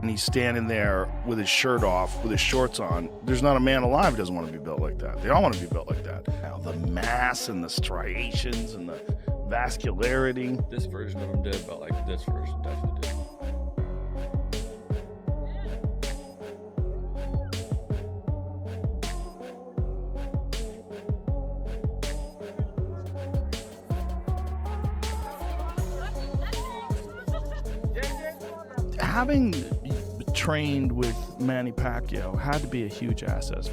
and he's standing there with his shirt off, with his shorts on. There's not a man alive who doesn't want to be built like that. They all want to be built like that. Now, the mass and the striations and the vascularity. This version of him did, but like this version definitely did. Having trained with Manny Pacquiao had to be a huge asset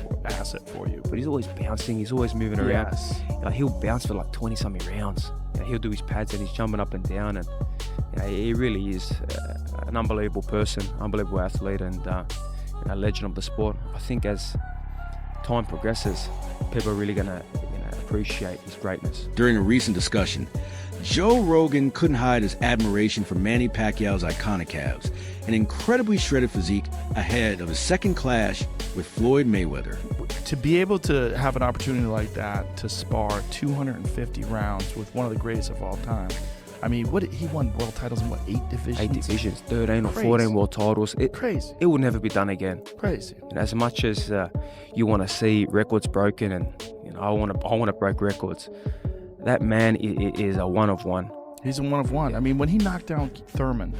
for you. But he's always bouncing, he's always moving around. Yes. He'll bounce for like 20-something rounds. He'll do his pads and he's jumping up and down, and he really is an unbelievable person, unbelievable athlete, and a legend of the sport. I think as time progresses, people are really going to appreciate his greatness. During a recent discussion, Joe Rogan couldn't hide his admiration for Manny Pacquiao's iconic calves, an incredibly shredded physique ahead of his second clash with Floyd Mayweather. To be able to have an opportunity like that to spar 250 rounds with one of the greatest of all time. I mean, he won world titles in what, 8 divisions? 8 divisions, 13 or 14 world titles. Crazy. It will never be done again. Crazy. And as much as you want to see records broken, and I want to break records, that man is a one of one. He's a one of one. I mean, when he knocked down Thurman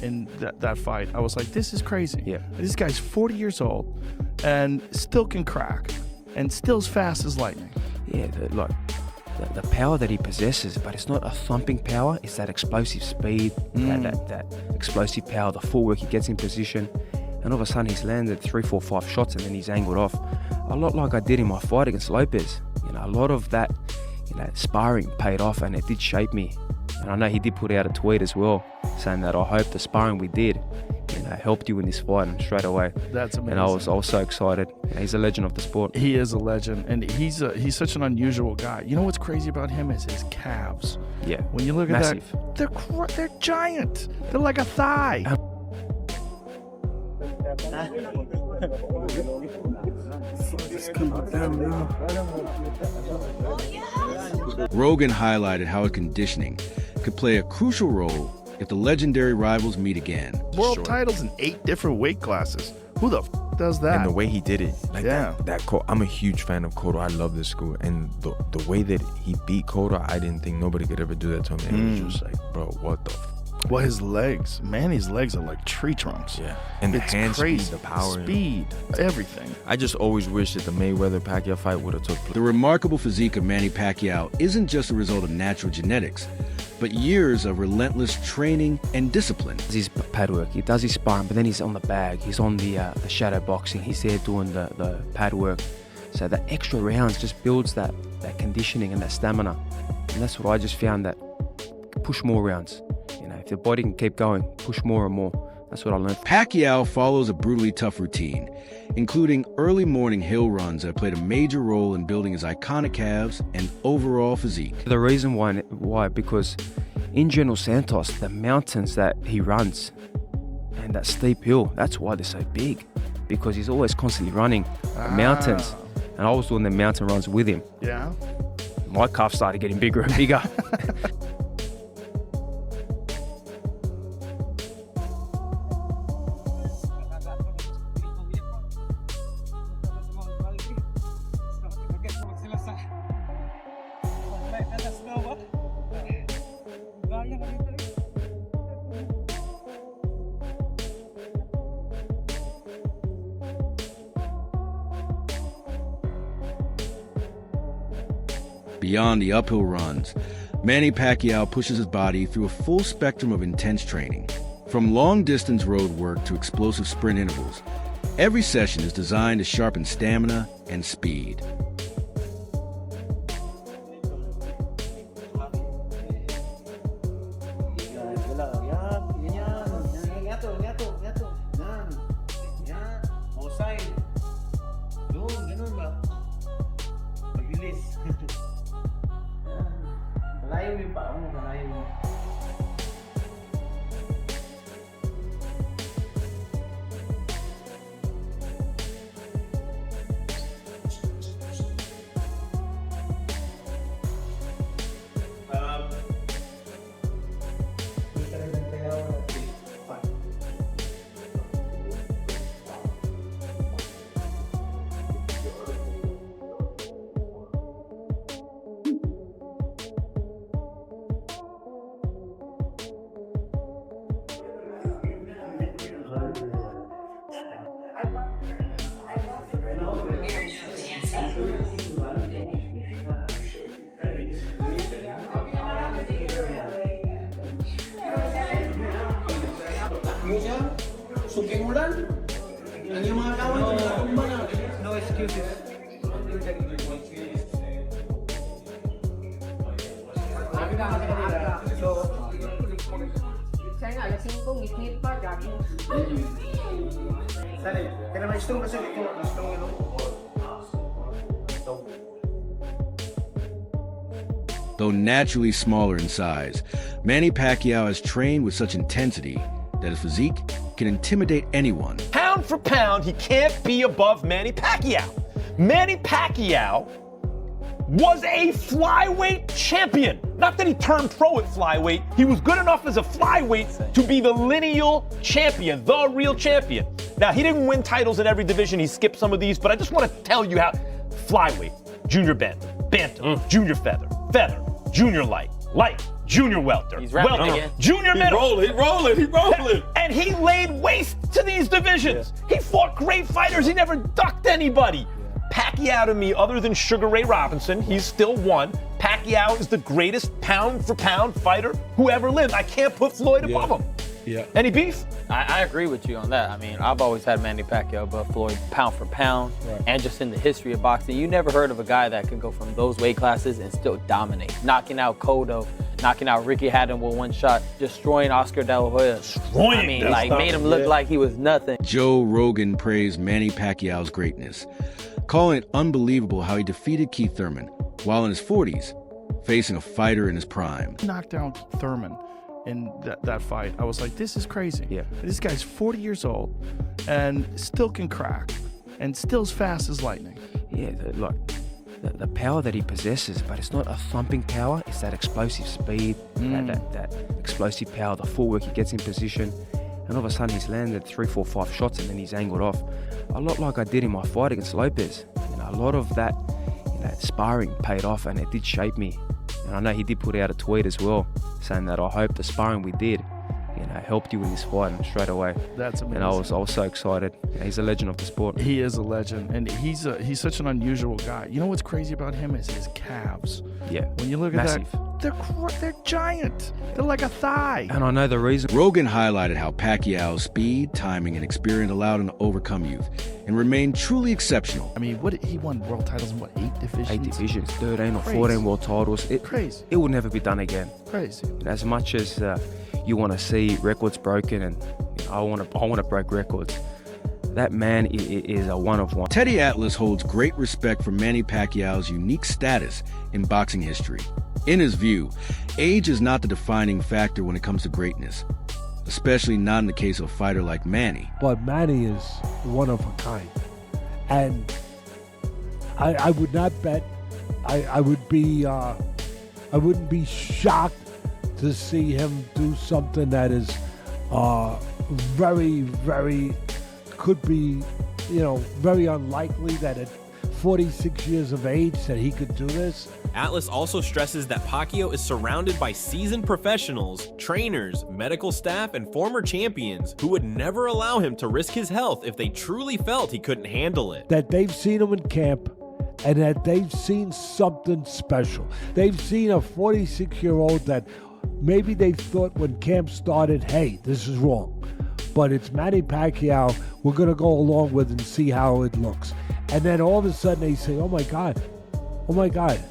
in that fight, I was like, this is crazy. Yeah. This guy's 40 years old and still can crack and still as fast as lightning. Yeah, the power that he possesses, but it's not a thumping power. It's that explosive speed, that explosive power, the footwork he gets in position. And all of a sudden he's landed 3, 4, 5 shots and then he's angled off. A lot like I did in my fight against Lopez. A lot of that sparring paid off, and it did shape me. And I know he did put out a tweet as well saying that I hope the sparring we did helped you in this fight, and straight away. That's amazing. And I was so excited. He's a legend of the sport. He is a legend, and he's such an unusual guy. You know what's crazy about him is his calves. Yeah. When you look Massive. at that, they're giant. They're like a thigh. Rogan highlighted how conditioning could play a crucial role if the legendary rivals meet again. World titles in 8 different weight classes. Who the does that? And the way he did it, like Yeah. that I'm a huge fan of Cotto. I love this school, and the way that he beat Cotto, I didn't think nobody could ever do that to him. And it was just like, bro, what the Well, his legs, Manny's legs are like tree trunks. yeah. And the It's hand crazy. speed, the power. Speed, everything. I just always wish that the Mayweather-Pacquiao fight would have took place. The remarkable physique of Manny Pacquiao isn't just a result of natural genetics, but years of relentless training and discipline. Does his pad work, he does his sparring, but then he's on the bag, he's on the shadow boxing, he's there doing the pad work. So that extra rounds just builds that conditioning and that stamina. And that's what I just found, that push more rounds. If the body can keep going, push more and more. That's what I learned. Pacquiao follows a brutally tough routine, including early morning hill runs that played a major role in building his iconic calves and overall physique. The reason why, because in General Santos, the mountains that he runs and that steep hill, that's why they're so big, because he's always constantly running the mountains. And I was doing the mountain runs with him. Yeah. My calves started getting bigger and bigger. Beyond the uphill runs, Manny Pacquiao pushes his body through a full spectrum of intense training. From long-distance road work to explosive sprint intervals, every session is designed to sharpen stamina and speed. No excuses. Saya nggak ada singkong, ngit pak, daging. Sali, kena may istung kasi ito, istung yun. Though naturally smaller in size, Manny Pacquiao has trained with such intensity that his physique can intimidate anyone. Pound for pound, he can't be above Manny Pacquiao. Manny Pacquiao was a flyweight champion. Not that he turned pro at flyweight. He was good enough as a flyweight to be the lineal champion, the real champion. Now, he didn't win titles in every division. He skipped some of these, but I just want to tell you how flyweight, junior bantam, junior feather, junior light, junior welter, He's rapping again. junior middle. He rolling. And he laid waste to these divisions. He fought great fighters. He never ducked anybody. Pacquiao to me, other than Sugar Ray Robinson, he's still one. Pacquiao is the greatest pound for pound fighter who ever lived. I can't put Floyd above him. Yeah. Any beef? I agree with you on that. I mean, I've always had Manny Pacquiao above Floyd pound for pound, and just in the history of boxing, you never heard of a guy that could go from those weight classes and still dominate, knocking out Cotto, knocking out Ricky Hatton with one shot, destroying Oscar De La Hoya. I mean, like, made him look like he was nothing. Joe Rogan praised Manny Pacquiao's greatness, calling it unbelievable how he defeated Keith Thurman while in his 40s, facing a fighter in his prime. Knocked down Thurman in that fight. I was like, this is crazy. Yeah. This guy's 40 years old and still can crack and still as fast as lightning. Yeah, the power that he possesses, but it's not a thumping power. It's that explosive speed, that explosive power, the footwork he gets in position. And all of a sudden he's landed 3, 4, 5 shots and then he's angled off. A lot like I did in my fight against Lopez. You know, a lot of that, sparring paid off and it did shape me. And I know he did put out a tweet as well, saying that I hope the sparring we did, helped you in this fight, and straight away. That's amazing. And I was so excited. He's a legend of the sport. He is a legend, and he's such an unusual guy. You know what's crazy about him is his calves. Yeah. When you look Massive. at that, they're giant. They're like a thigh. And I know the reason. Rogan highlighted how Pacquiao's speed, timing, and experience allowed him to overcome youth and remain truly exceptional. I mean, he won world titles in 8 divisions? 8 divisions, 13 or Crazy. 14 world titles. Crazy. It will never be done again. Crazy. And as much as you want to see records broken, and I want to break records, that man is a one of one. Teddy Atlas holds great respect for Manny Pacquiao's unique status in boxing history. In his view, age is not the defining factor when it comes to greatness, especially not in the case of a fighter like Manny. But Manny is one of a kind. And I would not bet, I wouldn't be shocked to see him do something that is very, very, could be, very unlikely that at 46 years of age that he could do this. Atlas also stresses that Pacquiao is surrounded by seasoned professionals, trainers, medical staff, and former champions who would never allow him to risk his health if they truly felt he couldn't handle it. That they've seen him in camp and that they've seen something special. They've seen a 46-year-old that maybe they thought when camp started, hey, this is wrong. But it's Manny Pacquiao, we're going to go along with and see how it looks. And then all of a sudden they say, oh my God,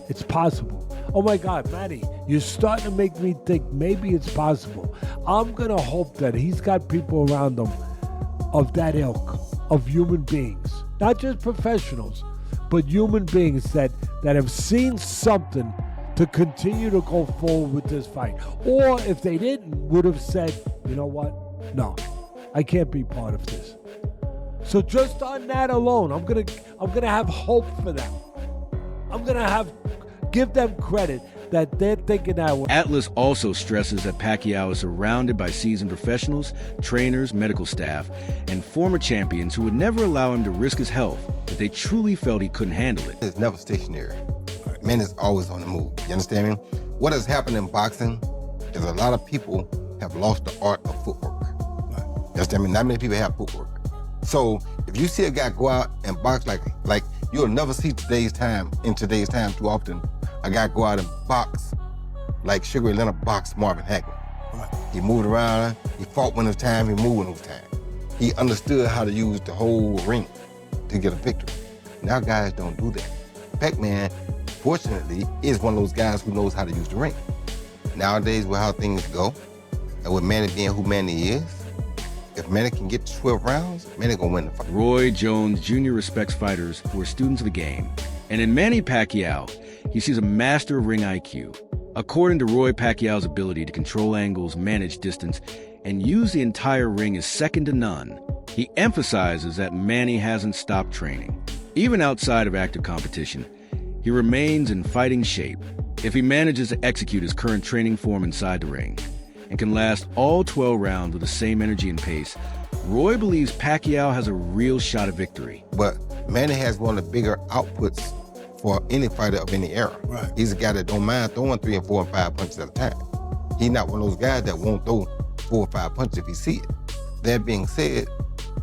it's possible. Oh my God, Manny, you're starting to make me think maybe it's possible. I'm going to hope that he's got people around him of that ilk, of human beings, not just professionals, but human beings that have seen something to continue to go forward with this fight. Or if they didn't, would have said, you know what? No, I can't be part of this. So just on that alone, I'm gonna have hope for them. I'm gonna give them credit that they're thinking that way. Atlas also stresses that Pacquiao is surrounded by seasoned professionals, trainers, medical staff, and former champions who would never allow him to risk his health if they truly felt he couldn't handle it. It's never stationary. Man is always on the move. You understand me? What has happened in boxing is a lot of people have lost the art of footwork. That's, I mean, not many people have footwork. So if you see a guy go out and box like you'll never see in today's time too often, a guy go out and box like Sugar Ray Leonard boxed Marvin Hagler. He moved around, he fought when it was time, he moved when it was time. He understood how to use the whole ring to get a victory. Now guys don't do that. Pac-Man, fortunately, is one of those guys who knows how to use the ring. Nowadays, with how things go, and with Manny being who Manny is, if Manny can get to 12 rounds, Manny gonna win the fight. Roy Jones Jr. respects fighters who are students of the game. And in Manny Pacquiao, he sees a master of ring IQ. According to Roy, Pacquiao's ability to control angles, manage distance, and use the entire ring is second to none. He emphasizes that Manny hasn't stopped training. Even outside of active competition, he remains in fighting shape if he manages to execute his current training form inside the ring and can last all 12 rounds with the same energy and pace. Roy believes Pacquiao has a real shot at victory. But Manny has one of the bigger outputs for any fighter of any era. Right. He's a guy that don't mind throwing 3 and 4 and 5 punches at a time. He's not one of those guys that won't throw 4 or 5 punches if he see it. That being said,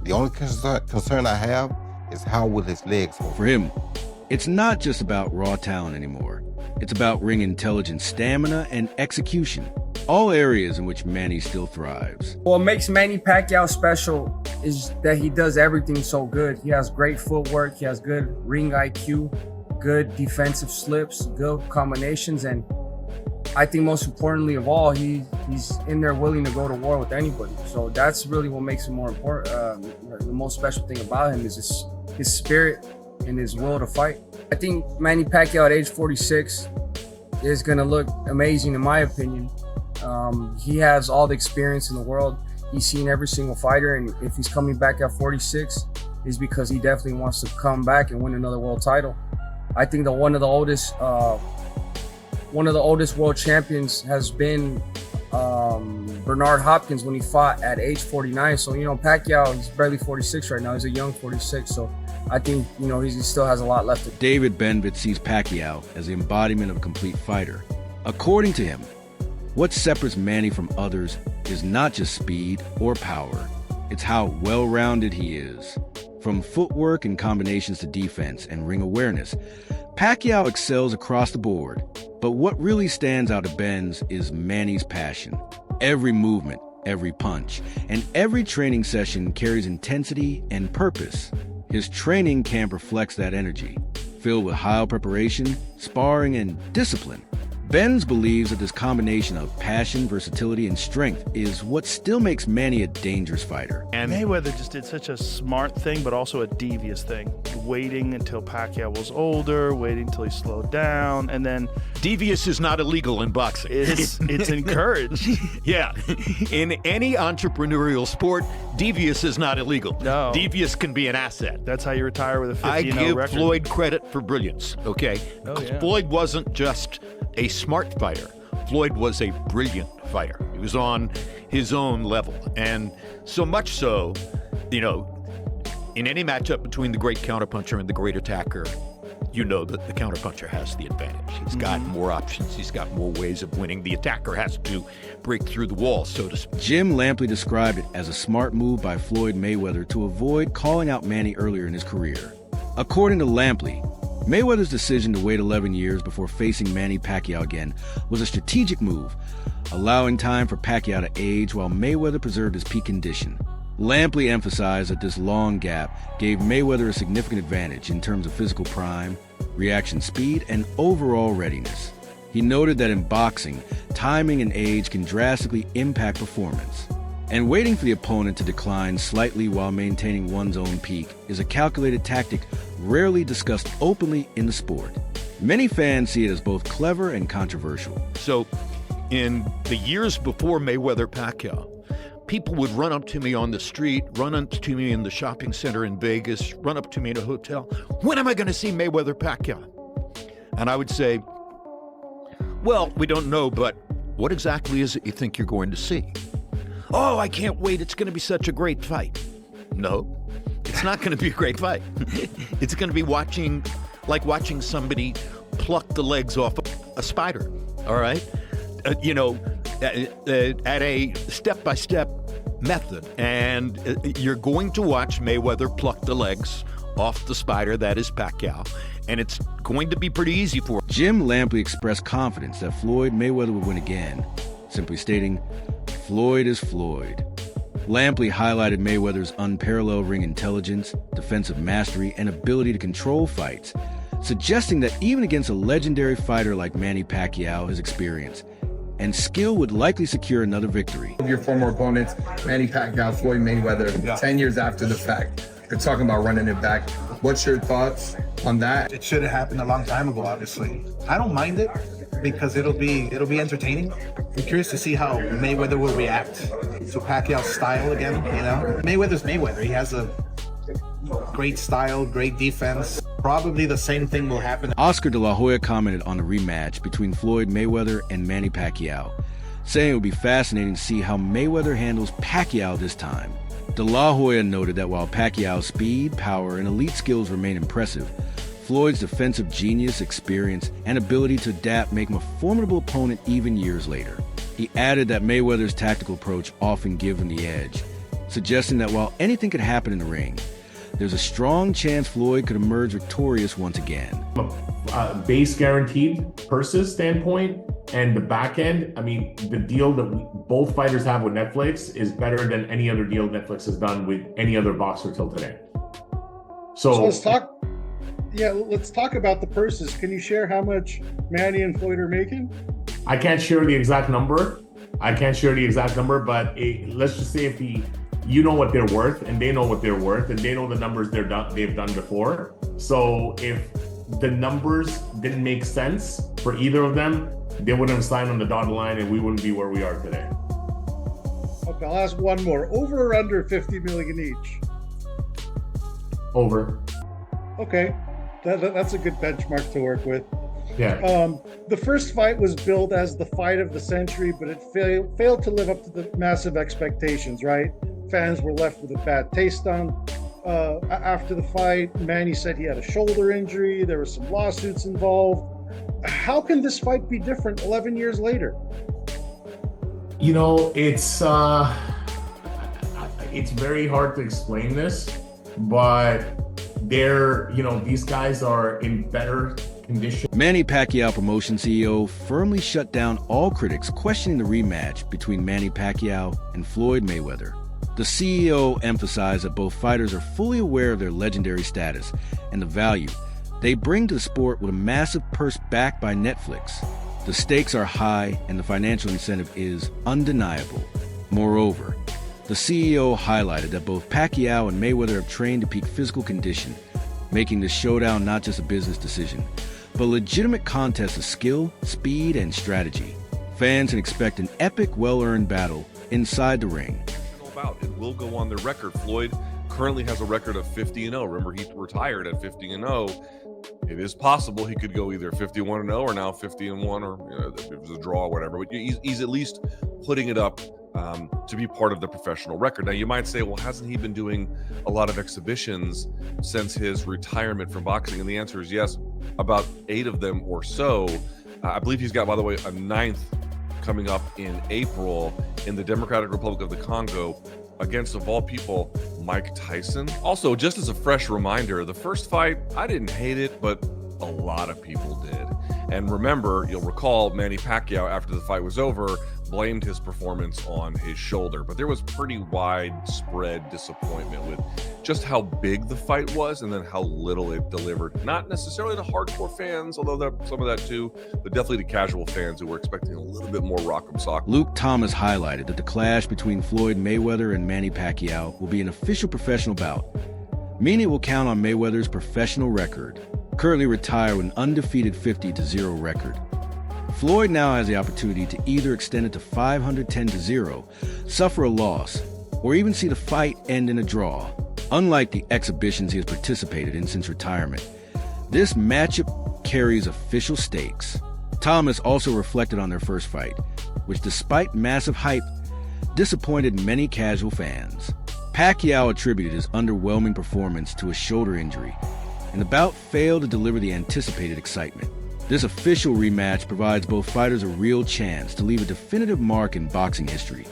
the only concern I have is how will his legs hold. For him, it's not just about raw talent anymore. It's about ring intelligence, stamina, and execution. All areas in which Manny still thrives. What makes Manny Pacquiao special is that he does everything so good. He has great footwork, he has good ring IQ, good defensive slips, good combinations, and I think most importantly of all, he's in there willing to go to war with anybody. So that's really what makes him more important. The most special thing about him is his spirit and his will to fight. I think Manny Pacquiao at age 46 is gonna look amazing in my opinion. He has all the experience in the world. He's seen every single fighter, and if he's coming back at 46, is because he definitely wants to come back and win another world title. I think that one of the oldest world champions has been Bernard Hopkins when he fought at age 49. So, Pacquiao, he's barely 46 right now. He's a young 46. So I think, he still has a lot left to do. David Benvit sees Pacquiao as the embodiment of a complete fighter. According to him, what separates Manny from others is not just speed or power. It's how well-rounded he is. From footwork and combinations to defense and ring awareness, Pacquiao excels across the board. But what really stands out to Benz is Manny's passion. Every movement, every punch, and every training session carries intensity and purpose. His training camp reflects that energy, filled with high preparation, sparring, and discipline. Benz believes that this combination of passion, versatility, and strength is what still makes Manny a dangerous fighter. And Mayweather just did such a smart thing, but also a devious thing. Waiting until Pacquiao was older, waiting until he slowed down, and then... Devious is not illegal in boxing. It's encouraged. Yeah. In any entrepreneurial sport, devious is not illegal. No. Devious can be an asset. That's how you retire with a 50-0 I give record. Floyd credit for brilliance, okay? Oh, yeah. Floyd wasn't just a smart fighter. Floyd was a brilliant fighter. He was on his own level. And so much so, in any matchup between the great counterpuncher and the great attacker, that the counterpuncher has the advantage. He's got more options. He's got more ways of winning. The attacker has to break through the wall, so to speak. Jim Lampley described it as a smart move by Floyd Mayweather to avoid calling out Manny earlier in his career. According to Lampley, Mayweather's decision to wait 11 years before facing Manny Pacquiao again was a strategic move, allowing time for Pacquiao to age while Mayweather preserved his peak condition. Lampley emphasized that this long gap gave Mayweather a significant advantage in terms of physical prime, reaction speed, and overall readiness. He noted that in boxing, timing and age can drastically impact performance, and waiting for the opponent to decline slightly while maintaining one's own peak is a calculated tactic rarely discussed openly in the sport. Many fans see it as both clever and controversial. So, in the years before Mayweather-Pacquiao, people would run up to me on the street, run up to me in the shopping center in Vegas, run up to me in a hotel. When am I going to see Mayweather-Pacquiao? And I would say, well, we don't know, but what exactly is it you think you're going to see? Oh, I can't wait. It's going to be such a great fight. No, it's not going to be a great fight. It's going to be like watching somebody pluck the legs off a spider, all right? At a step-by-step method. And you're going to watch Mayweather pluck the legs off the spider that is Pacquiao. And it's going to be pretty easy for him. Jim Lampley expressed confidence that Floyd Mayweather would win again, simply stating, "Floyd is Floyd." Lampley highlighted Mayweather's unparalleled ring intelligence, defensive mastery, and ability to control fights, suggesting that even against a legendary fighter like Manny Pacquiao, his experience and skill would likely secure another victory. Your former opponents, Manny Pacquiao, Floyd Mayweather, 10 years after the fact. You're talking about running it back. What's your thoughts on that? It should have happened a long time ago, obviously. I don't mind it because it'll be entertaining. I'm curious to see how Mayweather will react to Pacquiao's style again, you know? Mayweather's Mayweather. He has a great style, great defense. Probably the same thing will happen. Oscar De La Hoya commented on the rematch between Floyd Mayweather and Manny Pacquiao, saying it would be fascinating to see how Mayweather handles Pacquiao this time. De La Hoya noted that while Pacquiao's speed, power, and elite skills remain impressive, Floyd's defensive genius, experience, and ability to adapt make him a formidable opponent even years later. He added that Mayweather's tactical approach often gives him the edge, suggesting that while anything could happen in the ring, there's a strong chance Floyd could emerge victorious once again. Base guaranteed purses standpoint and the back end, I mean, the deal that both fighters have with Netflix is better than any other deal Netflix has done with any other boxer till today. So let's talk. Yeah, let's talk about the purses. Can you share how much Manny and Floyd are making? I can't share the exact number. But let's just say if you know what they're worth and they know what they're worth and they know the numbers they've done before. So if the numbers didn't make sense for either of them, they wouldn't have signed on the dotted line and we wouldn't be where we are today. Okay, I'll ask one more. Over or under 50 million each? Over. Okay, that's a good benchmark to work with. Yeah. The first fight was billed as the fight of the century, but it failed to live up to the massive expectations, right? Fans were left with a bad taste after the fight. Manny said he had a shoulder injury. There were some lawsuits involved. How can this fight be different 11 years later? You know, it's very hard to explain this, but these guys are in better condition. Manny Pacquiao Promotion CEO firmly shut down all critics questioning the rematch between Manny Pacquiao and Floyd Mayweather. The CEO emphasized that both fighters are fully aware of their legendary status and the value they bring to the sport with a massive purse backed by Netflix. The stakes are high and the financial incentive is undeniable. Moreover, the CEO highlighted that both Pacquiao and Mayweather have trained to peak physical condition, making this showdown not just a business decision, but a legitimate contest of skill, speed, and strategy. Fans can expect an epic, well-earned battle inside the ring. It will go on the record. Floyd currently has a record of 50-0. Remember, he retired at 50-0. It is possible he could go either 51-0 or now 50-1, or if it was a draw or whatever. But he's at least putting it up to be part of the professional record. Now, you might say, well, hasn't he been doing a lot of exhibitions since his retirement from boxing? And the answer is yes, about 8 of them or so. I believe he's got, by the way, a 9th coming up in April in the Democratic Republic of the Congo against, of all people, Mike Tyson. Also, just as a fresh reminder, the first fight, I didn't hate it, but a lot of people did. And remember, you'll recall Manny Pacquiao, after the fight was over, blamed his performance on his shoulder. But there was pretty widespread disappointment with just how big the fight was and then how little it delivered. Not necessarily to hardcore fans, although some of that too, but definitely to casual fans who were expecting a little bit more rock'em sock. Luke Thomas highlighted that the clash between Floyd Mayweather and Manny Pacquiao will be an official professional bout, meaning it will count on Mayweather's professional record, currently retired with an undefeated 50-0 record. Floyd now has the opportunity to either extend it to 510-0, suffer a loss, or even see the fight end in a draw. Unlike the exhibitions he has participated in since retirement, this matchup carries official stakes. Thomas also reflected on their first fight, which despite massive hype, disappointed many casual fans. Pacquiao attributed his underwhelming performance to a shoulder injury, and the bout failed to deliver the anticipated excitement. This official rematch provides both fighters a real chance to leave a definitive mark in boxing history,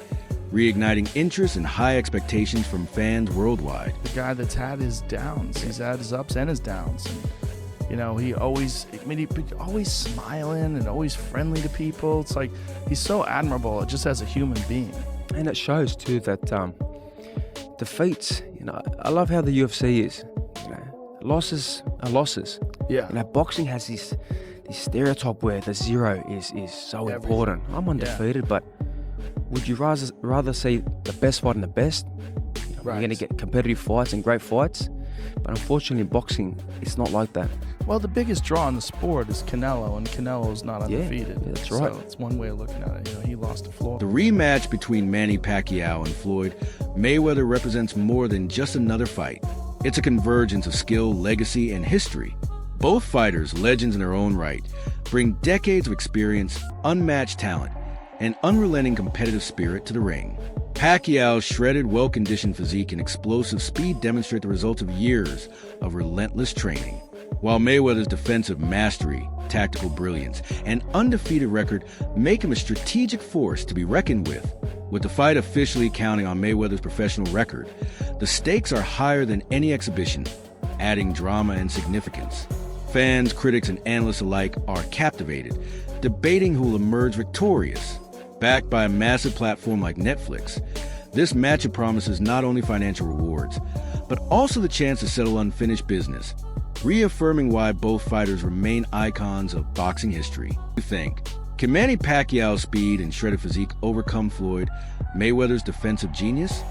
reigniting interest and high expectations from fans worldwide. The guy that's had his downs, he's had his ups and his downs. And, you know, he's always smiling and always friendly to people. It's like he's so admirable just as a human being. And it shows too that defeats, you know, I love how the UFC is. You know, losses are losses. Yeah. You know, boxing has this stereotype where the zero is so important. I'm undefeated, but would you rather see the best fighting the best? You know, You're going to get competitive fights and great fights, but unfortunately in boxing, it's not like that. Well, the biggest draw in the sport is Canelo, and Canelo's not undefeated. Yeah, that's right. So it's one way of looking at it. You know, he lost to Floyd. The rematch between Manny Pacquiao and Floyd Mayweather represents more than just another fight. It's a convergence of skill, legacy, and history. Both fighters, legends in their own right, bring decades of experience, unmatched talent, and unrelenting competitive spirit to the ring. Pacquiao's shredded, well-conditioned physique and explosive speed demonstrate the results of years of relentless training, while Mayweather's defensive mastery, tactical brilliance, and undefeated record make him a strategic force to be reckoned with. With the fight officially counting on Mayweather's professional record, the stakes are higher than any exhibition, adding drama and significance. Fans, critics, and analysts alike are captivated, debating who will emerge victorious. Backed by a massive platform like Netflix, this matchup promises not only financial rewards, but also the chance to settle unfinished business, reaffirming why both fighters remain icons of boxing history. What do you think? Can Manny Pacquiao's speed and shredded physique overcome Floyd Mayweather's defensive genius?